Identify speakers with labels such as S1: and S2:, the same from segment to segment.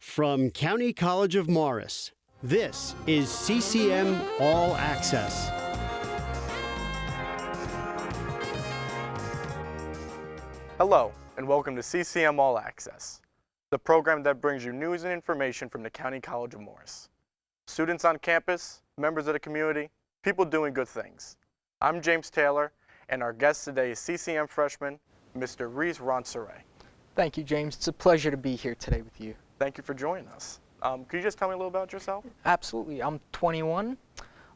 S1: From County College of Morris, this is CCM All Access.
S2: Hello, and welcome to CCM All Access, the program that brings you news and information from the County College of Morris. Students on campus, members of the community, people doing good things. I'm James Taylor, and our guest today is CCM freshman, Mr. Reese Ronceray.
S3: Thank you, James. It's a pleasure to be here today with you.
S2: Thank you for joining us. Could you just tell me a little about yourself?
S3: Absolutely. I'm 21.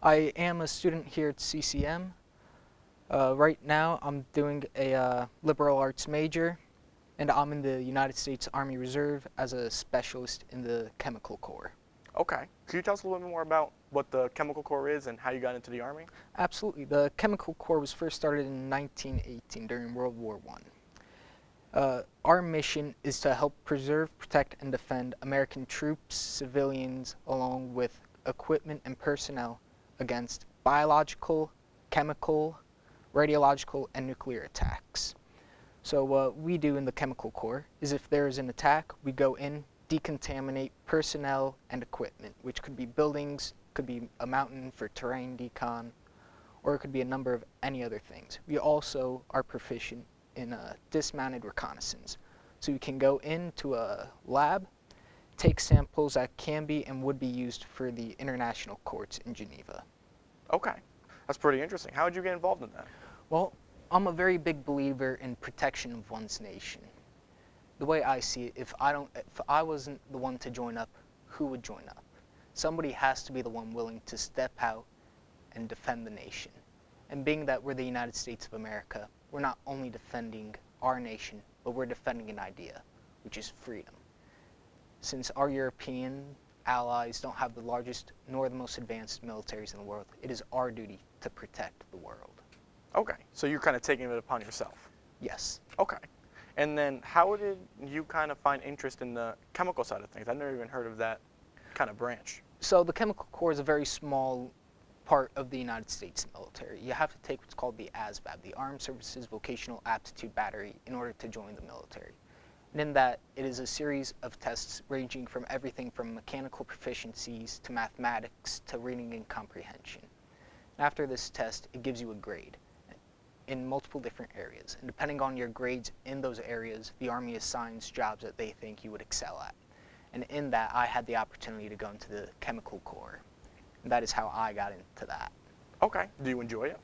S3: I am a student here at CCM. Right now, I'm doing a liberal arts major, and I'm in the United States Army Reserve as a specialist in the Chemical Corps.
S2: Okay. Could you tell us a little bit more about what the Chemical Corps is and how you got into the Army?
S3: Absolutely. The Chemical Corps was first started in 1918 during World War I. Our mission is to help preserve, protect, and defend American troops, civilians, along with equipment and personnel against biological, chemical, radiological, and nuclear attacks. So what we do in the Chemical Corps is if there is an attack, we go in, decontaminate personnel and equipment, which could be buildings, could be a mountain for terrain decon, or it could be a number of any other things. We also are proficient in dismounted reconnaissance. So you can go into a lab, take samples that can be and would be used for the international courts in Geneva.
S2: Okay. That's pretty interesting. How did you get involved in that?
S3: Well, I'm a very big believer in protection of one's nation. The way I see it, if I wasn't the one to join up, who would join up? Somebody has to be the one willing to step out and defend the nation. And being that we're the United States of America, we're not only defending our nation, but we're defending an idea, which is freedom. Since our European allies don't have the largest nor the most advanced militaries in the world, it is our duty to protect the world.
S2: Okay, so you're kind of taking it upon yourself.
S3: Yes.
S2: Okay. And then how did you kind of find interest in the chemical side of things? I've never even heard of that kind of branch.
S3: So the Chemical Corps is a very small part of the United States military. You have to take what's called the ASVAB, the Armed Services Vocational Aptitude Battery, in order to join the military. And in that, it is a series of tests ranging from everything from mechanical proficiencies to mathematics to reading and comprehension. And after this test, it gives you a grade in multiple different areas. And depending on your grades in those areas, the Army assigns jobs that they think you would excel at. And in that, I had the opportunity to go into the Chemical Corps. And that is how I got into that.
S2: Okay. Do you enjoy it?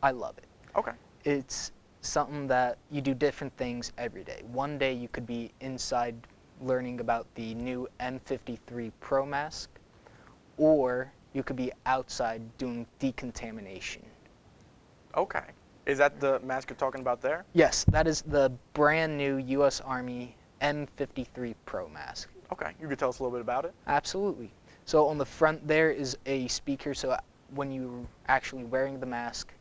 S3: I love it.
S2: Okay.
S3: It's something that you do different things every day. One day you could be inside learning about the new M53 Pro mask, or you could be outside doing decontamination.
S2: Okay. Is that the mask you're talking about there?
S3: Yes, that is the brand new U.S. Army M53 Pro mask.
S2: Okay. You could tell us a little bit about it?
S3: Absolutely. So on the front there is a speaker, so when you're actually wearing the mask,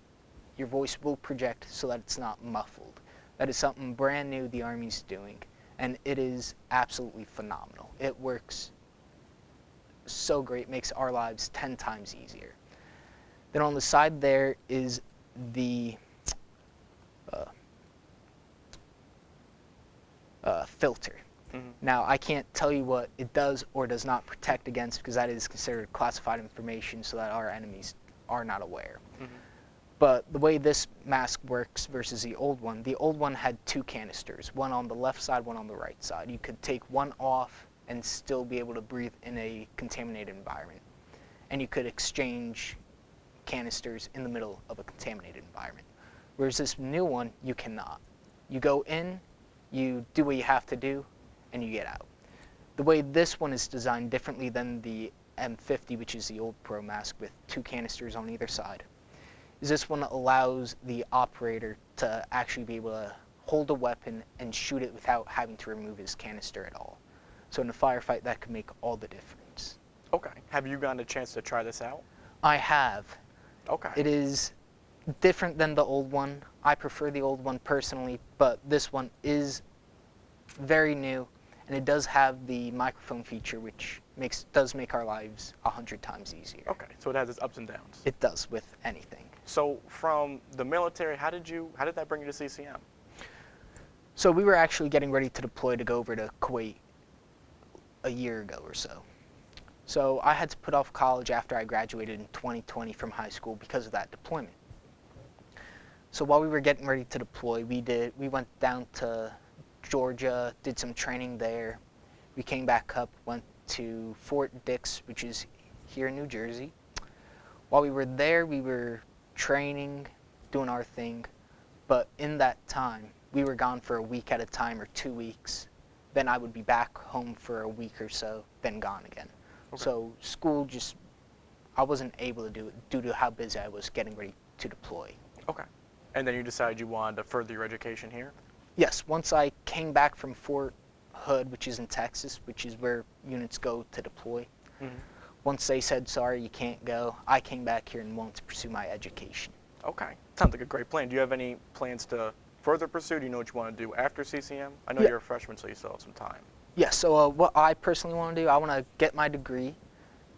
S3: your voice will project so that it's not muffled. That is something brand new the Army's doing, and it is absolutely phenomenal. It works so great, makes our lives 10 times easier. Then on the side there is the filter. Mm-hmm. Now, I can't tell you what it does or does not protect against because that is considered classified information so that our enemies are not aware. Mm-hmm. But the way this mask works versus the old one had two canisters, one on the left side, one on the right side. You could take one off and still be able to breathe in a contaminated environment. And you could exchange canisters in the middle of a contaminated environment. Whereas this new one, you cannot. You go in, you do what you have to do, and you get out. The way this one is designed differently than the M50, which is the old Pro mask with two canisters on either side, is this one allows the operator to actually be able to hold a weapon and shoot it without having to remove his canister at all. So in a firefight, that could make all the difference.
S2: Okay. Have you gotten a chance to try this out?
S3: I have.
S2: Okay.
S3: It is different than the old one. I prefer the old one personally, but this one is very new, and it does have the microphone feature, which does make our lives 100 times easier.
S2: Okay, so it has its ups and downs.
S3: It does with anything.
S2: So from the military, how did that bring you to CCM?
S3: So we were actually getting ready to deploy to go over to Kuwait a year ago or so. So I had to put off college after I graduated in 2020 from high school because of that deployment. So while we were getting ready to deploy, we went down to Georgia, did some training there. We came back up, went to Fort Dix, which is here in New Jersey. While we were there, we were training, doing our thing, but in that time, we were gone for a week at a time or 2 weeks. Then I would be back home for a week or so, then gone again.
S2: Okay.
S3: So school I wasn't able to do it due to how busy I was getting ready to deploy.
S2: Okay. And then you decided you wanted to further your education here?
S3: Yes, once I came back from Fort Hood, which is in Texas, which is where units go to deploy, once they said, sorry, you can't go, I came back here and wanted to pursue my education.
S2: Okay. Sounds like a great plan. Do you have any plans to further pursue? Do you know what you want to do after CCM? I know
S3: Yeah.
S2: you're a freshman, so you still have some time.
S3: Yeah, so what I personally want to do, I want to get my degree,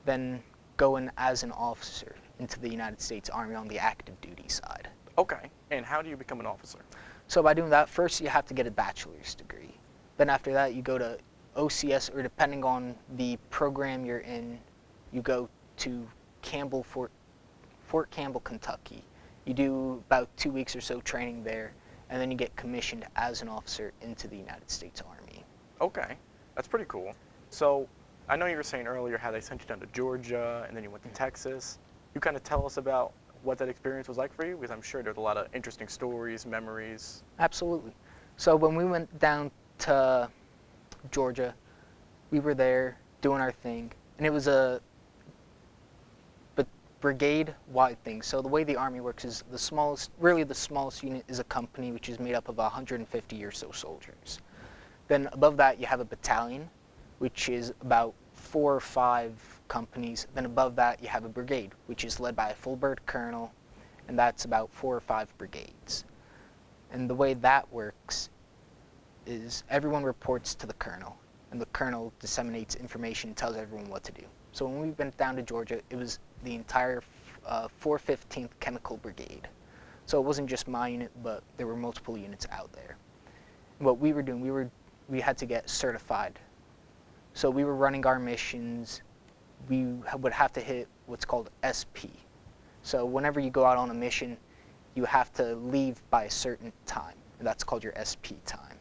S3: then go in as an officer into the United States Army on the active duty side.
S2: Okay. And how do you become an officer?
S3: So by doing that, first you have to get a bachelor's degree. Then after that, you go to OCS, or depending on the program you're in, you go to Fort Campbell, Kentucky. You do about 2 weeks or so training there, and then you get commissioned as an officer into the United States Army.
S2: Okay. That's pretty cool. So I know you were saying earlier how they sent you down to Georgia and then you went to Texas. You kind of tell us about what that experience was like for you, because I'm sure there's a lot of interesting stories, memories.
S3: Absolutely. So when we went down to Georgia, we were there doing our thing, and it was a brigade-wide thing. So the way the Army works is the smallest unit is a company, which is made up of 150 or so soldiers. Then above that, you have a battalion, which is about 4 or 5 companies. Then above that, you have a brigade, which is led by a full-bird colonel, and that's about 4 or 5 brigades. And the way that works is everyone reports to the colonel, and the colonel disseminates information and tells everyone what to do. So when we went down to Georgia, it was the entire 415th Chemical Brigade. So it wasn't just my unit, but there were multiple units out there. And what we were doing, we had to get certified. So we were running our missions. We would have to hit what's called SP. So whenever you go out on a mission, you have to leave by a certain time, and that's called your SP time.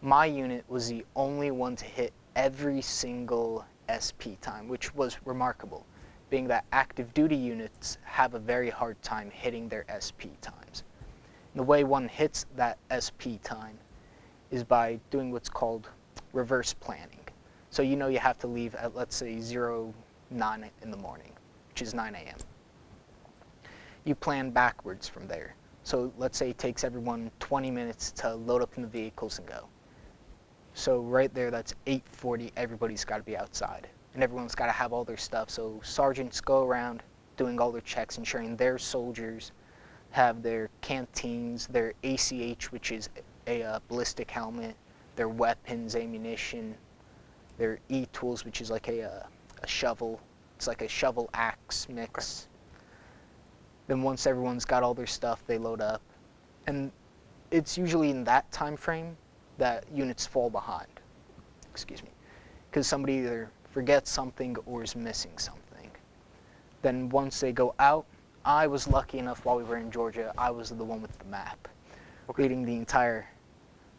S3: My unit was the only one to hit every single SP time, which was remarkable, being that active duty units have a very hard time hitting their SP times. And the way one hits that SP time is by doing what's called reverse planning. So you know you have to leave at, let's say, 09 in the morning, which is 9 a.m. You plan backwards from there. So let's say it takes everyone 20 minutes to load up in the vehicles and go. So right there, that's 8:40, everybody's got to be outside. And everyone's got to have all their stuff. So sergeants go around doing all their checks, ensuring their soldiers have their canteens, their ACH, which is a ballistic helmet, their weapons, ammunition, their E-tools, which is like a shovel. It's like a shovel axe mix. Okay. Then once everyone's got all their stuff, they load up. And it's usually in that time frame that units fall behind. Excuse me. Because somebody either forgets something or is missing something. Then once they go out, I was lucky enough while we were in Georgia, I was the one with the map, leading the entire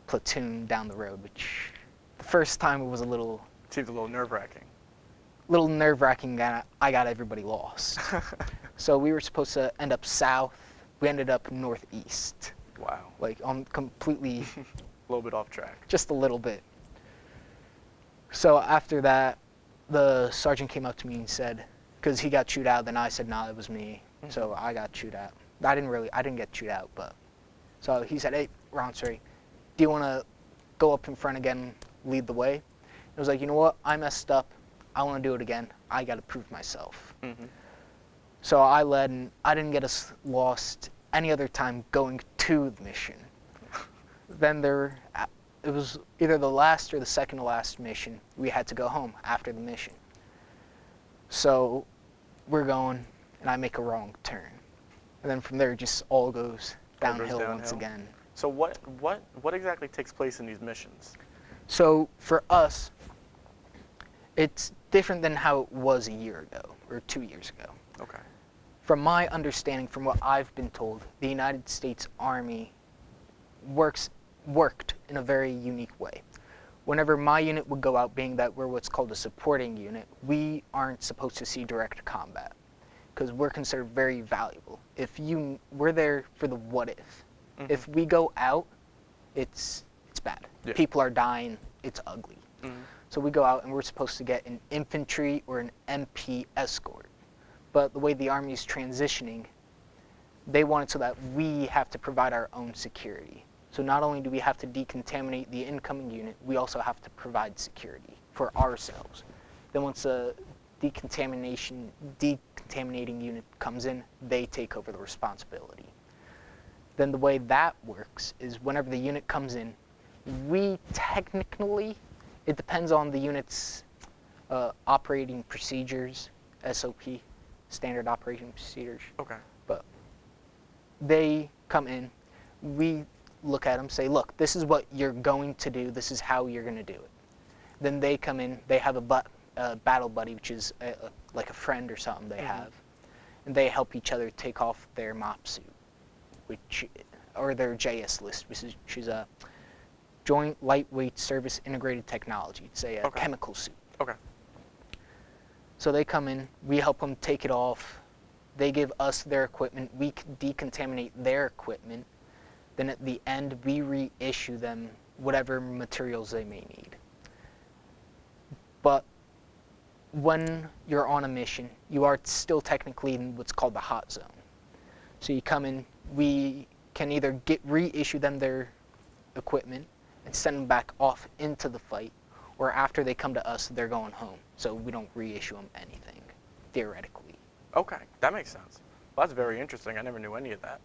S3: platoon down the road, which the first time it was
S2: Seems a little nerve-wracking.
S3: And I got everybody lost. So we were supposed to end up south. We ended up northeast.
S2: Wow.
S3: Like on completely...
S2: a little bit off track.
S3: Just a little bit. So after that, the sergeant came up to me and said, because he got chewed out, then I said, nah, it was me. Mm-hmm. So I got chewed out. I didn't get chewed out, but... So he said, hey, Ronceray, do you want to go up in front again, lead the way? I was like, you know what? I messed up. I want to do it again. I got to prove myself. Mm-hmm. So I led, and I didn't get us lost any other time going to the mission. Then it was either the last or the second to last mission. We had to go home after the mission. So we're going, and I make a wrong turn. And then from there, it just all goes downhill once again.
S2: So what exactly takes place in these missions?
S3: So for us, It's different than how it was a year ago or 2 years ago.
S2: Okay.
S3: From my understanding, from what I've been told, the United States Army worked in a very unique way. Whenever my unit would go out, being that we're what's called a supporting unit, we aren't supposed to see direct combat because we're considered very valuable. We're there for the what if.
S2: Mm-hmm.
S3: If we go out, it's bad.
S2: Yeah.
S3: People are dying. It's ugly.
S2: Mm-hmm.
S3: So we go out and we're supposed to get an infantry or an MP escort. But the way the Army is transitioning, they want it so that we have to provide our own security. So not only do we have to decontaminate the incoming unit, we also have to provide security for ourselves. Then once a decontaminating unit comes in, they take over the responsibility. Then the way that works is whenever the unit comes in, we technically, it depends on the unit's operating procedures, SOP, standard operating procedures.
S2: Okay.
S3: But they come in, we look at them, say, look, this is what you're going to do, this is how you're going to do it. Then they come in, they have a battle buddy, which is like a friend or something they have, and they help each other take off their MOP suit, or their JS list, which is a Joint Lightweight Service Integrated Technology. It's a chemical suit.
S2: Okay.
S3: So they come in, we help them take it off, they give us their equipment, we decontaminate their equipment, then at the end we reissue them whatever materials they may need. But when you're on a mission, you are still technically in what's called the hot zone. So you come in, we can either reissue them their equipment and send them back off into the fight, or after they come to us, they're going home. So we don't reissue them anything, theoretically.
S2: Okay, that makes sense. Well, that's very interesting. I never knew any of that.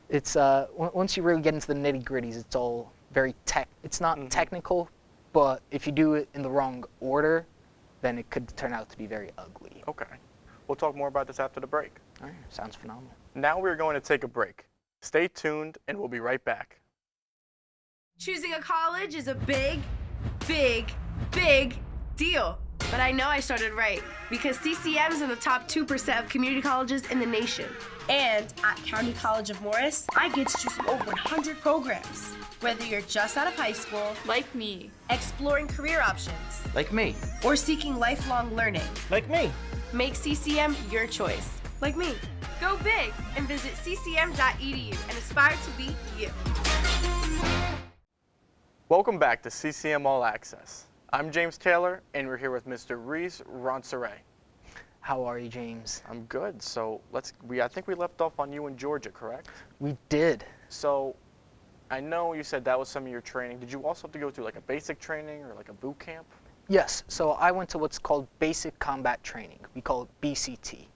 S3: It's once you really get into the nitty-gritties, it's all very it's not technical, but if you do it in the wrong order, then it could turn out to be very ugly.
S2: Okay. We'll talk more about this after the break.
S3: All right, sounds phenomenal.
S2: Now we're going to take a break. Stay tuned, and we'll be right back.
S4: Choosing a college is a big, big, big deal. But I know I started right, because CCM is in the top 2% of community colleges in the nation.
S5: And at County College of Morris, I get to choose from over 100 programs. Whether you're just out of high school,
S4: Like me.
S5: exploring career options,
S6: Like me.
S5: or seeking lifelong learning,
S6: Like me.
S5: make CCM your choice.
S4: Like me. Go big and visit ccm.edu and aspire to be you.
S2: Welcome back to CCM All Access. I'm James Taylor, and we're here with Mr. Reese Ronceray.
S3: How are you, James?
S2: I'm good. So I think we left off on you in Georgia, correct?
S3: We did.
S2: So I know you said that was some of your training. Did you also have to go through like a basic training or like a boot camp?
S3: Yes, so I went to what's called Basic Combat Training. We call it BCT.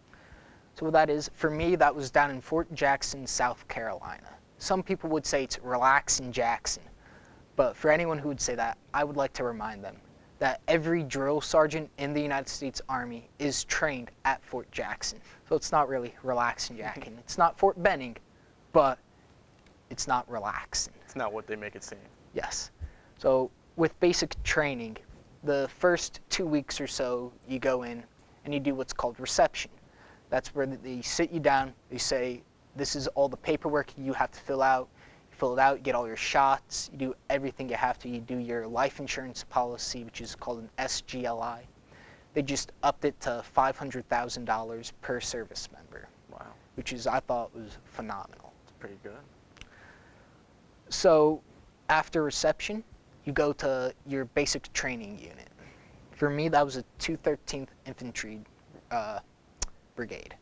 S3: So what that is, for me, that was down in Fort Jackson, South Carolina. Some people would say it's Relaxin' Jackson. But for anyone who would say that, I would like to remind them that every drill sergeant in the United States Army is trained at Fort Jackson. So it's not really relaxing Jackson. It's not Fort Benning, but it's not relaxing.
S2: It's not what they make it seem.
S3: Yes. So with basic training, the first 2 weeks or so, you go in and you do what's called reception. That's where they sit you down, they say, this is all the paperwork you have to fill out. Fill it out, you get all your shots, you do everything you have to. You do your life insurance policy, which is called an SGLI. They just upped it to $500,000 per service member.
S2: Wow.
S3: Which I thought was phenomenal.
S2: It's pretty good.
S3: So after reception, you go to your basic training unit. For me, that was a 213th Infantry Brigade.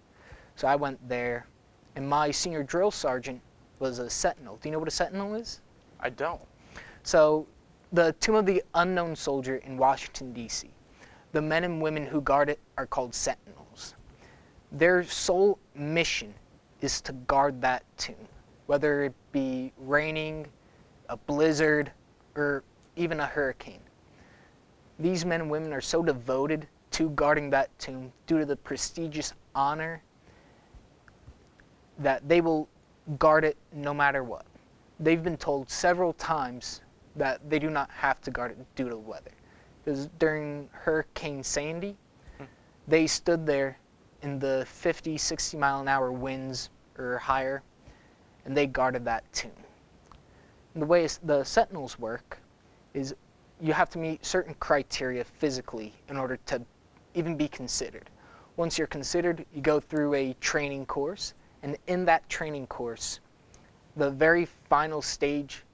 S3: So I went there, and my senior drill sergeant was a sentinel. Do you know what a sentinel is?
S2: I don't.
S3: So the Tomb of the Unknown Soldier in Washington, D.C. The men and women who guard it are called sentinels. Their sole mission is to guard that tomb, whether it be raining, a blizzard, or even a hurricane. These men and women are so devoted to guarding that tomb due to the prestigious honor that they will guard it no matter what. They've been told several times that they do not have to guard it due to the weather. because during Hurricane Sandy, they stood there in the 50, 60 mile an hour winds or higher, and they guarded that tomb. And the way the sentinels work is you have to meet certain criteria physically in order to even be considered. Once you're considered, you go through a training course, and in that training course, the very final stage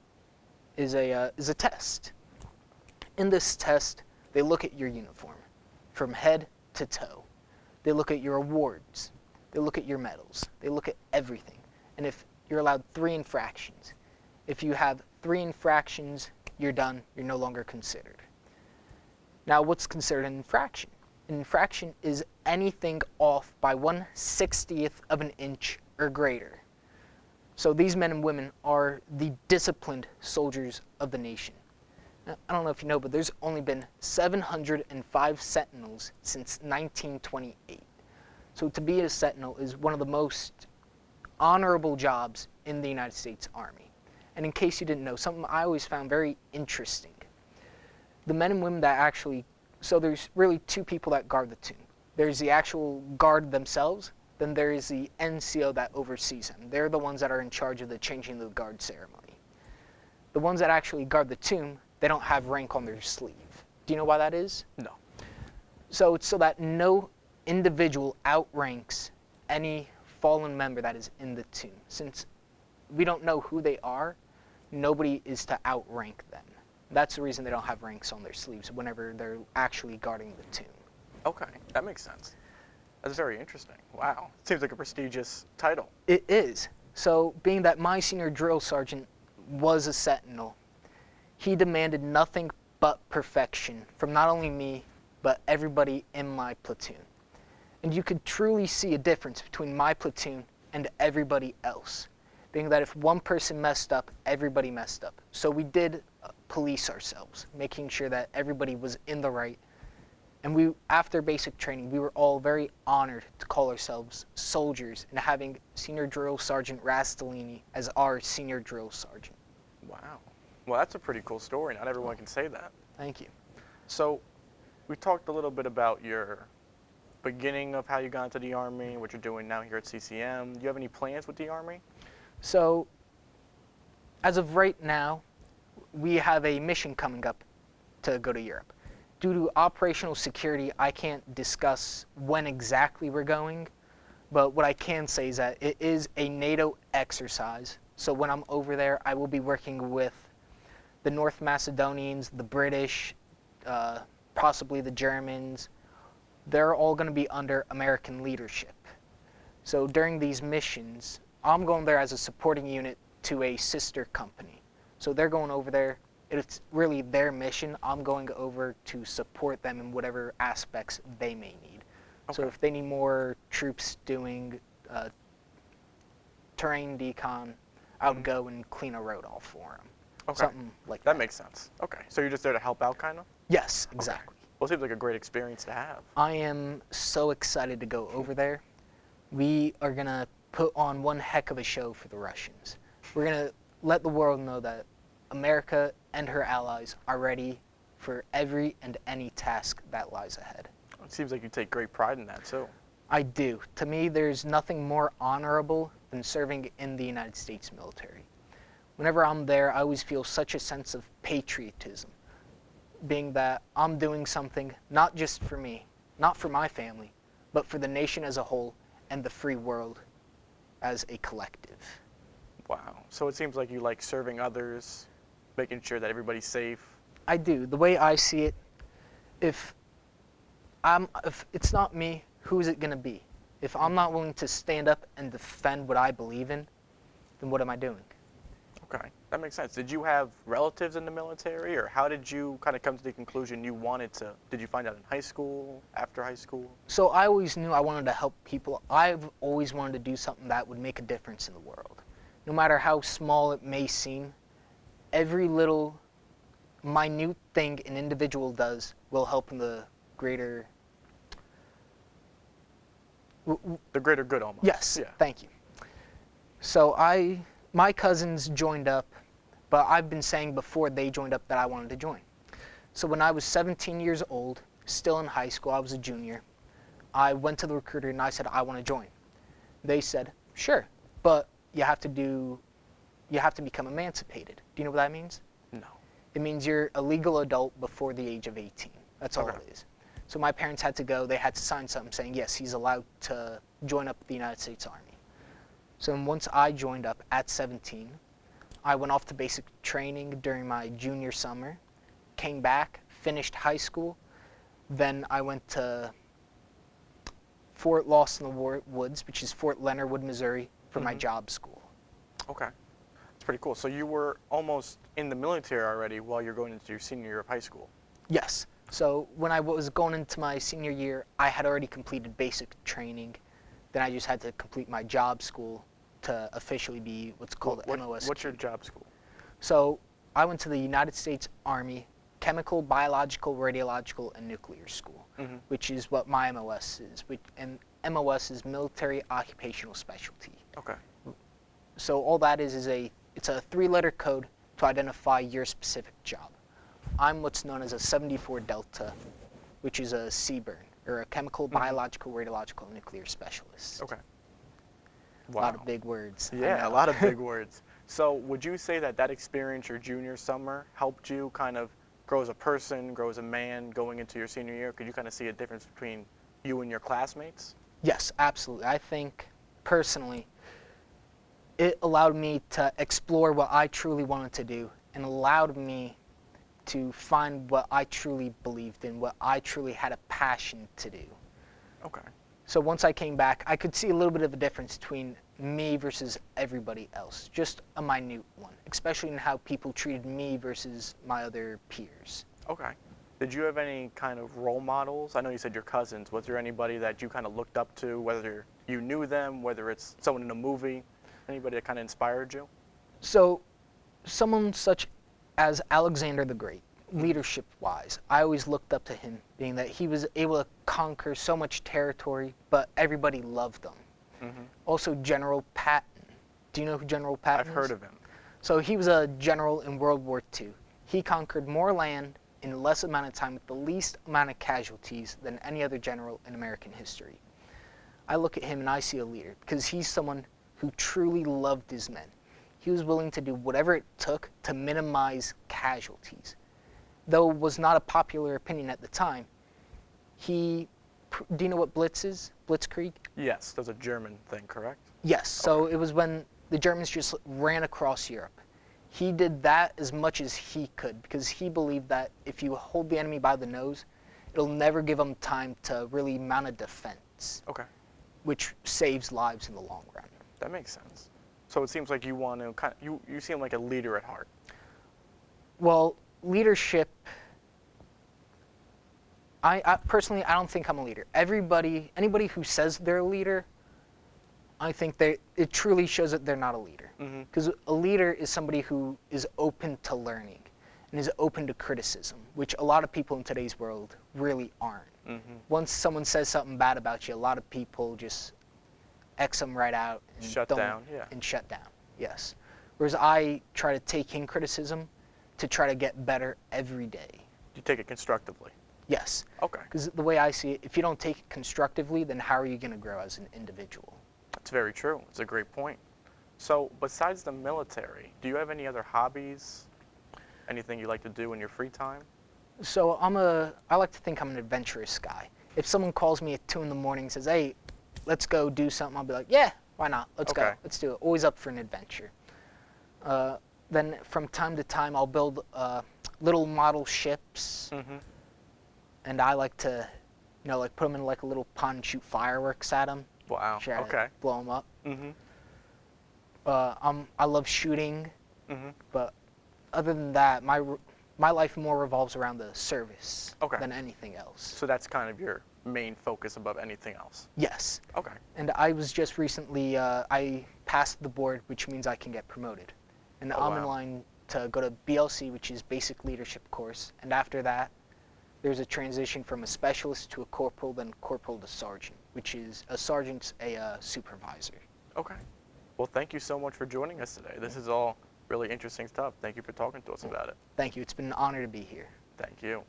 S3: is a test. In this test, they look at your uniform from head to toe. They look at your awards. They look at your medals. They look at everything. And if you're allowed 3 infractions, if you have 3 infractions, you're done. You're no longer considered. Now, what's considered an infraction? An infraction is anything off by 1/60th of an inch or greater. So these men and women are the disciplined soldiers of the nation. Now, I don't know if you know, but there's only been 705 sentinels since 1928. So to be a sentinel is one of the most honorable jobs in the United States Army. And in case you didn't know, something I always found very interesting. The men and women that actually, so there's really 2 people that guard the tomb. There's the actual guard themselves, then there is the NCO that oversees them. They're the ones that are in charge of the changing of the guard ceremony. The ones that actually guard the tomb, they don't have rank on their sleeve. Do you know why that is?
S2: No.
S3: So it's so that no individual outranks any fallen member that is in the tomb. Since we don't know who they are, nobody is to outrank them. That's the reason they don't have ranks on their sleeves whenever they're actually guarding the tomb.
S2: Okay, that makes sense. That's very interesting. Wow. Seems like a prestigious title.
S3: It is. So being that my senior drill sergeant was a sentinel, he demanded nothing but perfection from not only me, but everybody in my platoon. And you could truly see a difference between my platoon and everybody else, being that if one person messed up, everybody messed up. So we did police ourselves, making sure that everybody was in the right. And we, after basic training, we were all very honored to call ourselves soldiers and having Senior Drill Sergeant Rastellini as our Senior Drill Sergeant.
S2: Wow. Well, that's a pretty cool story. Not everyone can say that.
S3: Thank you.
S2: So, we talked a little bit about your beginning of how you got into the Army, what you're doing now here at CCM. Do you have any plans with the Army?
S3: So, as of right now, we have a mission coming up to go to Europe. Due to operational security, I can't discuss when exactly we're going, but what I can say is that it is a NATO exercise. So when I'm over there, I will be working with the North Macedonians, the British, possibly the Germans. They're all going to be under American leadership. So during these missions, I'm going there as a supporting unit to a sister company. So they're going over there. It's really their mission. I'm going over to support them in whatever aspects they may need. Okay. So if they need more troops doing terrain decon, I would go and clean a road off for them.
S2: Okay.
S3: Something like that.
S2: That makes sense. Okay. So you're just there to help out, kind of?
S3: Yes, exactly.
S2: Okay. Well, it seems like a great experience to have.
S3: I am so excited to go over there. We are going to put on one heck of a show for the Russians. We're going to let the world know that America and her allies are ready for every and any task that lies ahead.
S2: It seems like you take great pride in that, too.
S3: I do. To me, there's nothing more honorable than serving in the United States military. Whenever I'm there, I always feel such a sense of patriotism, being that I'm doing something not just for me, not for my family, but for the nation as a whole and the free world as a collective.
S2: Wow. So it seems like you like serving others, making sure that everybody's safe.
S3: I do. The way I see it, if it's not me, who is it going to be? If I'm not willing to stand up and defend what I believe in, then what am I doing?
S2: Okay, that makes sense. Did you have relatives in the military, or how did you kind of come to the conclusion you wanted to? Did you find out in high school, after high school?
S3: So I always knew I wanted to help people. I've always wanted to do something that would make a difference in the world. No matter how small it may seem, every little minute thing an individual does will help in the greater...
S2: The greater good, almost.
S3: Yes,
S2: yeah.
S3: Thank you. So my cousins joined up, but I've been saying before they joined up that I wanted to join. So when I was 17 years old, still in high school, I was a junior, I went to the recruiter and I said, I want to join. They said, sure, but you have to become emancipated. Do you know what that means?
S2: No.
S3: It means you're a legal adult before the age of 18. That's all
S2: Okay.
S3: it is. So my parents had to go, they had to sign something saying, yes, he's allowed to join up the United States Army. So once I joined up at 17, I went off to basic training during my junior summer, came back, finished high school, then I went to Fort Lost in the Woods, which is Fort Leonard Wood, Missouri, for my job school.
S2: Okay. That's pretty cool. So you were almost in the military already while you're going into your senior year of high school.
S3: Yes. So when I was going into my senior year, I had already completed basic training. Then I just had to complete my job school to officially be what's called MOS.
S2: What's your job school?
S3: So I went to the United States Army Chemical, Biological, Radiological, and Nuclear School, which is what my MOS is. And MOS is Military Occupational Specialty.
S2: Okay.
S3: So all that is it's a 3-letter code to identify your specific job. I'm what's known as a 74 Delta, which is a CBRN, or a Chemical, Biological, Radiological, and Nuclear Specialist.
S2: Okay.
S3: Wow. A lot of big words.
S2: Yeah, a lot of big words. So would you say that that experience, your junior summer, helped you kind of grow as a person, grow as a man going into your senior year? Could you kind of see a difference between you and your classmates?
S3: Yes, absolutely. I think, personally, it allowed me to explore what I truly wanted to do and allowed me to find what I truly believed in, what I truly had a passion to do.
S2: Okay.
S3: So once I came back, I could see a little bit of a difference between me versus everybody else, just a minute one, especially in how people treated me versus my other peers.
S2: Okay. Did you have any kind of role models? I know you said your cousins. Was there anybody that you kind of looked up to, whether you knew them, whether it's someone in a movie, anybody that kind of inspired you?
S3: So someone such as Alexander the Great, leadership-wise, I always looked up to him, being that he was able to conquer so much territory, but everybody loved him. Also, General Patton. Do you know who General Patton is?
S2: I've heard of him.
S3: So he was a general in World War II. He conquered more land in less amount of time with the least amount of casualties than any other general in American history. I look at him and I see a leader because he's someone who truly loved his men. He was willing to do whatever it took to minimize casualties. Though it was not a popular opinion at the time, do you know what Blitz is? Blitzkrieg?
S2: Yes, that's a German thing, correct?
S3: Yes, so it was when the Germans just ran across Europe. He did that as much as he could because he believed that if you hold the enemy by the nose, it'll never give them time to really mount a defense.
S2: Okay.
S3: Which saves lives in the long run.
S2: That makes sense. So it seems like you want to you seem like a leader at heart.
S3: Well, leadership, I personally, I don't think I'm a leader. Anybody who says they're a leader, I think it truly shows that they're not a leader. Because a leader is somebody who is open to learning and is open to criticism, which a lot of people in today's world really aren't. Once someone says something bad about you, a lot of people just X them right out and
S2: Shut down, yeah.
S3: And shut down, yes. Whereas I try to take in criticism to try to get better every day.
S2: You take it constructively.
S3: Yes.
S2: Okay.
S3: Because the way I see it, if you don't take it constructively, then how are you going to grow as an individual?
S2: That's very true. It's a great point. So besides the military, do you have any other hobbies? Anything you like to do in your free time?
S3: So I like to think I'm an adventurous guy. If someone calls me at 2 in the morning and says, hey, let's go do something, I'll be like, yeah, why not? Let's go. Let's do it. Always up for an adventure. Then from time to time, I'll build little model ships. And I like to, like put them in like a little pond and shoot fireworks at them.
S2: Wow.
S3: Try
S2: Okay.
S3: to blow them up. I love shooting, but other than that, my life more revolves around the service than anything else.
S2: So that's kind of your main focus above anything else?
S3: Yes.
S2: Okay.
S3: And I was just recently, I passed the board, which means I can get promoted. And I'm in line to go to BLC, which is Basic Leadership course. And after that, there's a transition from a specialist to a corporal, then corporal to sergeant, which is a sergeant's a supervisor.
S2: Okay. Well, thank you so much for joining us today. This is all really interesting stuff. Thank you for talking to us about it.
S3: Thank you. It's been an honor to be here.
S2: Thank you.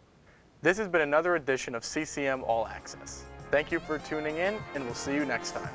S2: This has been another edition of CCM All Access. Thank you for tuning in, and we'll see you next time.